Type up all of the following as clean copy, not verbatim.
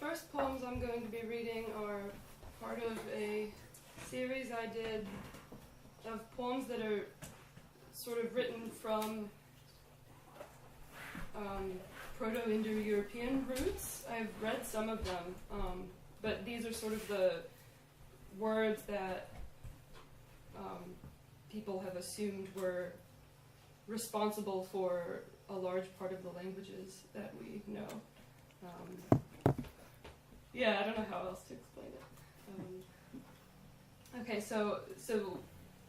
first poems I'm going to be reading are part of a series I did of poems that are sort of written from Proto-Indo-European roots. I've read some of them, but these are sort of the words that people have assumed were responsible for a large part of the languages that we know. Yeah, I don't know how else to explain it. Okay, so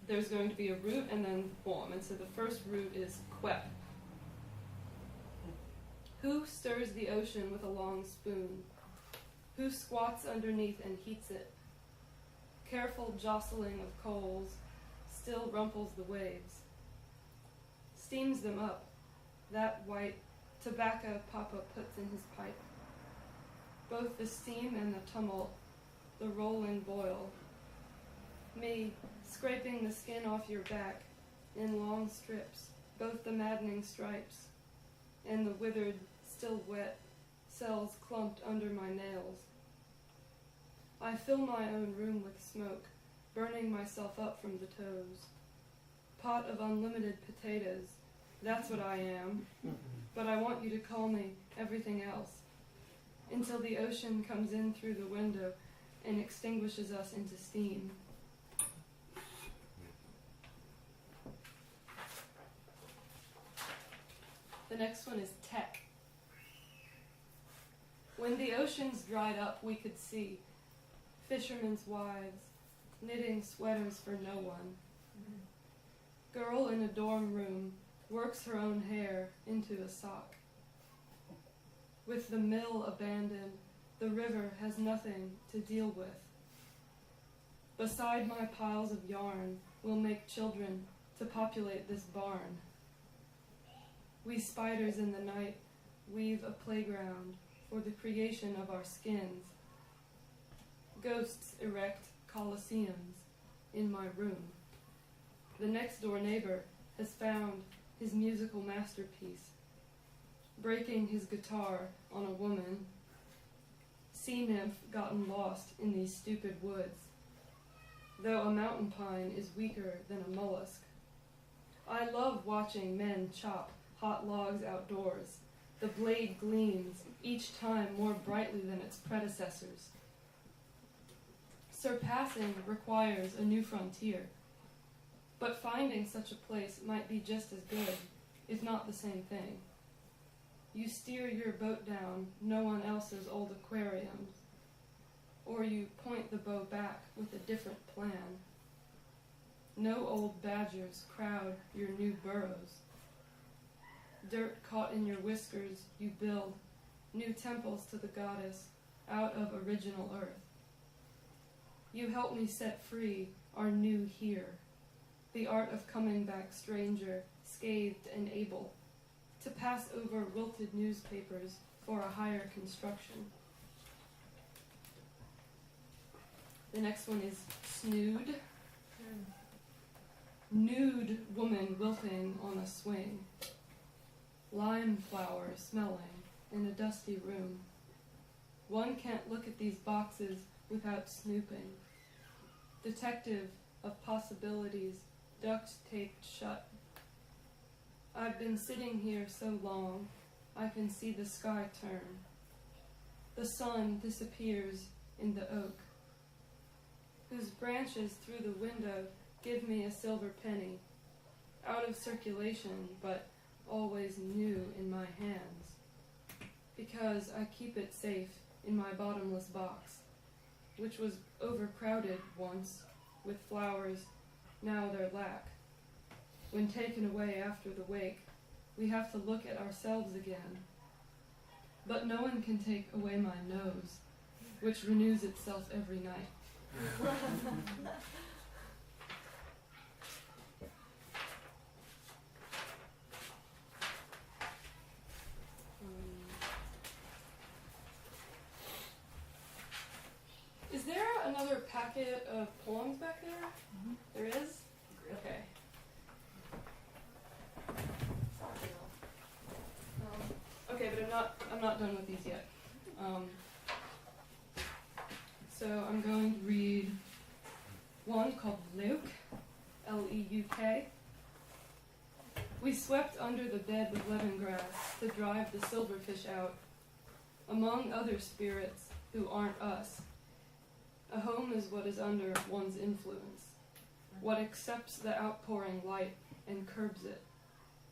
there's going to be a root and then poem, and so the first root is quep. Who stirs the ocean with a long spoon? Who squats underneath and heats it? Careful jostling of coals still rumples the waves, steams them up, that white tobacco Papa puts in his pipe. Both the steam and the tumult, the rolling boil. Me, scraping the skin off your back in long strips, both the maddening stripes, and the withered, still wet cells clumped under my nails. I fill my own room with smoke, burning myself up from the toes. Pot of unlimited potatoes, that's what I am, but I want you to call me everything else, until the ocean comes in through the window and extinguishes us into steam. The next one is tech. When the oceans dried up, we could see fishermen's wives knitting sweaters for no one. Girl in a dorm room works her own hair into a sock. With the mill abandoned, the river has nothing to deal with. Beside my piles of yarn, we'll make children to populate this barn. We spiders in the night weave a playground for the creation of our skins. Ghosts erect coliseums in my room. The next door neighbor has found his musical masterpiece, breaking his guitar on a woman. Sea nymph gotten lost in these stupid woods, though a mountain pine is weaker than a mollusk. I love watching men chop hot logs outdoors. The blade gleams, each time more brightly than its predecessors. Surpassing requires a new frontier, but finding such a place might be just as good, if not the same thing. You steer your boat down no one else's old aquariums, or you point the bow back with a different plan. No old badgers crowd your new burrows. Dirt caught in your whiskers, you build new temples to the goddess out of original earth. You help me set free our new here, the art of coming back stranger, scathed and able, to pass over wilted newspapers for a higher construction. The next one is snood. Nude woman wilting on a swing. Lime flower smelling in a dusty room. One can't look at these boxes without snooping. Detective of possibilities, duct taped shut. I've been sitting here so long, I can see the sky turn. The sun disappears in the oak, whose branches through the window give me a silver penny, out of circulation, but always new in my hands, because I keep it safe in my bottomless box, which was overcrowded once with flowers, now there lack. When taken away after the wake, we have to look at ourselves again. But no one can take away my nose, which renews itself every night. Is there another packet of poems back there? Mm-hmm. There is? Okay. Okay, but I'm not done with these yet. So I'm going to read one called Luke, L-E-U-K. We swept under the bed with lemongrass to drive the silverfish out, among other spirits who aren't us. A home is what is under one's influence, what accepts the outpouring light and curbs it.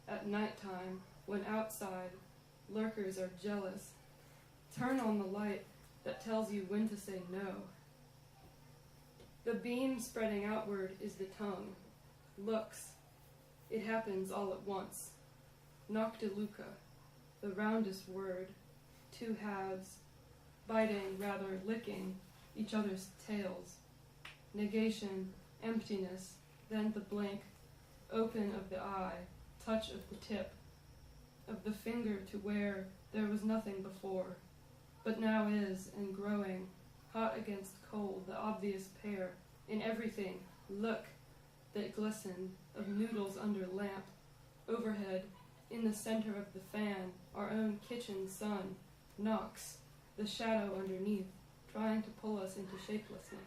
At nighttime, when outside, lurkers are jealous. Turn on the light that tells you when to say no. The beam spreading outward is the tongue. Looks. It happens all at once. Noctiluca, the roundest word, two halves, biting, rather licking, each other's tails. Negation, emptiness, then the blink, open of the eye, touch of the tip, of the finger to where there was nothing before, but now is, and growing, hot against cold, the obvious pair, in everything, look, that glisten, of noodles under lamp, overhead, in the center of the fan, our own kitchen sun, knocks, the shadow underneath, trying to pull us into shapelessness.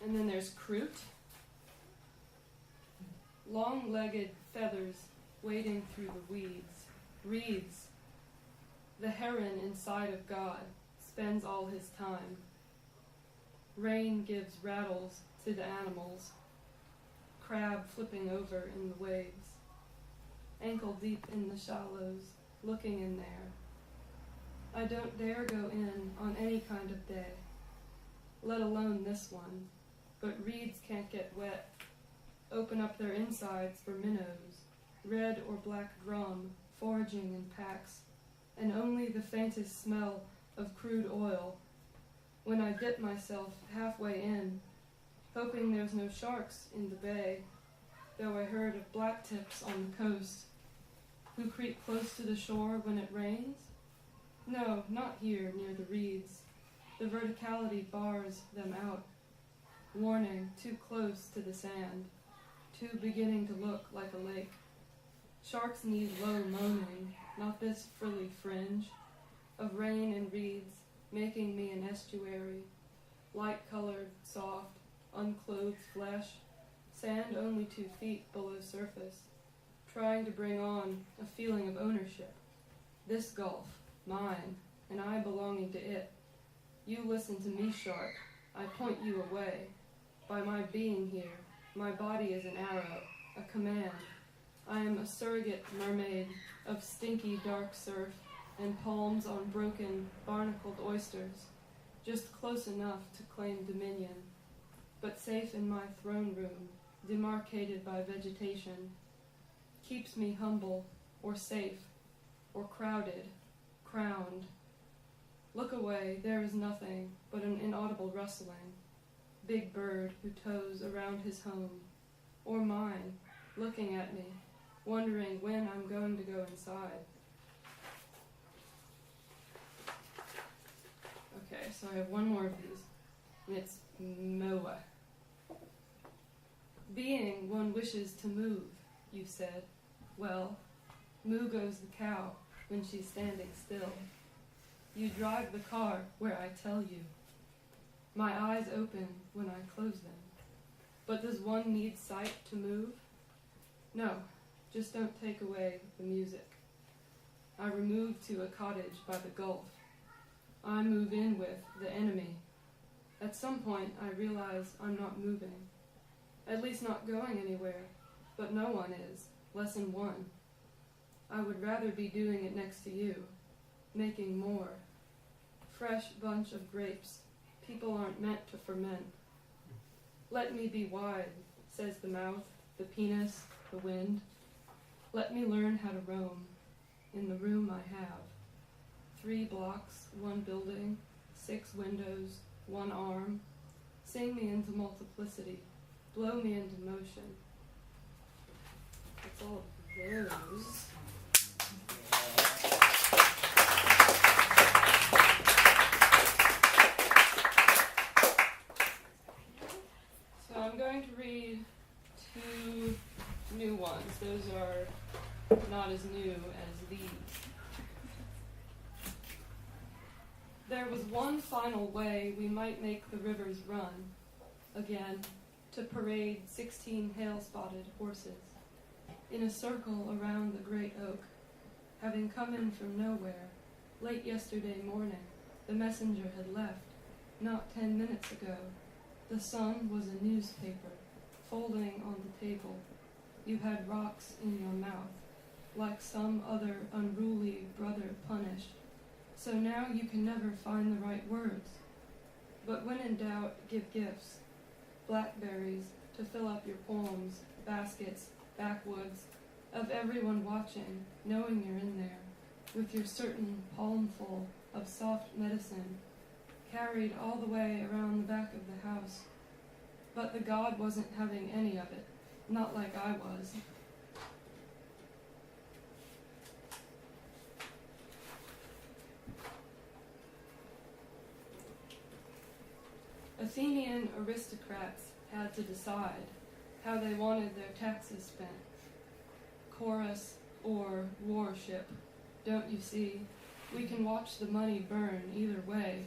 And then there's Croot. Long-legged feathers wading through the weeds. Reeds. The heron inside of God spends all his time. Rain gives rattles to the animals. Crab flipping over in the waves. Ankle deep in the shallows, looking in there. I don't dare go in on any kind of day, let alone this one, but reeds can't get wet. Open up their insides for minnows, red or black drum, foraging in packs, and only the faintest smell of crude oil. When I dip myself halfway in, hoping there's no sharks in the bay, though I heard of blacktips on the coast, who creep close to the shore when it rains? No, not here near the reeds. The verticality bars them out. Warning, too close to the sand, too beginning to look like a lake. Sharks need low moaning, not this frilly fringe of rain and reeds, making me an estuary, light-colored, soft, unclothed flesh, sand only 2 feet below surface, trying to bring on a feeling of ownership. This gulf, mine, and I belonging to it. You listen to me, shark. I point you away. By my being here, my body is an arrow, a command. I am a surrogate mermaid of stinky dark surf and palms on broken, barnacled oysters, just close enough to claim dominion, but safe in my throne room, demarcated by vegetation, keeps me humble, or safe, or crowded, crowned. Look away, there is nothing but an inaudible rustling. Big bird who tows around his home, or mine, looking at me, wondering when I'm going to go inside. Okay, so I have one more of these, and it's Moa. Being one wishes to move, you said. Well, moo goes the cow when she's standing still. You drive the car where I tell you. My eyes open when I close them. But does one need sight to move? No, just don't take away the music. I remove to a cottage by the Gulf. I move in with the enemy. At some point I realize I'm not moving. At least not going anywhere, but no one is. Lesson 1. I would rather be doing it next to you, making more. Fresh bunch of grapes. People aren't meant to ferment. Let me be wide, says the mouth, the penis, the wind. Let me learn how to roam in the room I have. 3 blocks, 1 building, 6 windows, 1 arm. Sing me into multiplicity. Blow me into motion. That's all of those. So I'm going to read 2 new ones. Those are not as new as these. There was one final way we might make the rivers run, again, to parade 16 hail-spotted horses, in a circle around the great oak, having come in from nowhere, late yesterday morning. The messenger had left, not 10 minutes ago. The sun was a newspaper, folding on the table. You had rocks in your mouth, like some other unruly brother punished. So now you can never find the right words. But when in doubt, give gifts. Blackberries to fill up your poems, baskets, backwoods, of everyone watching, knowing you're in there, with your certain palmful of soft medicine, carried all the way around the back of the house. But the god wasn't having any of it, not like I was. Athenian aristocrats had to decide how they wanted their taxes spent. Chorus or warship, don't you see? We can watch the money burn either way.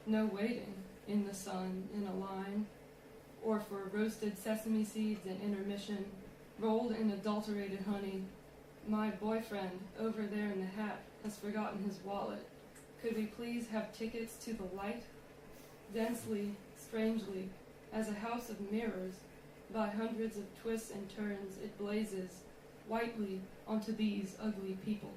No waiting in the sun in a line, or for roasted sesame seeds and intermission, rolled in adulterated honey. My boyfriend over there in the hat has forgotten his wallet. Could we please have tickets to the light? Densely, strangely, as a house of mirrors, by hundreds of twists and turns it blazes, whitely onto these ugly people.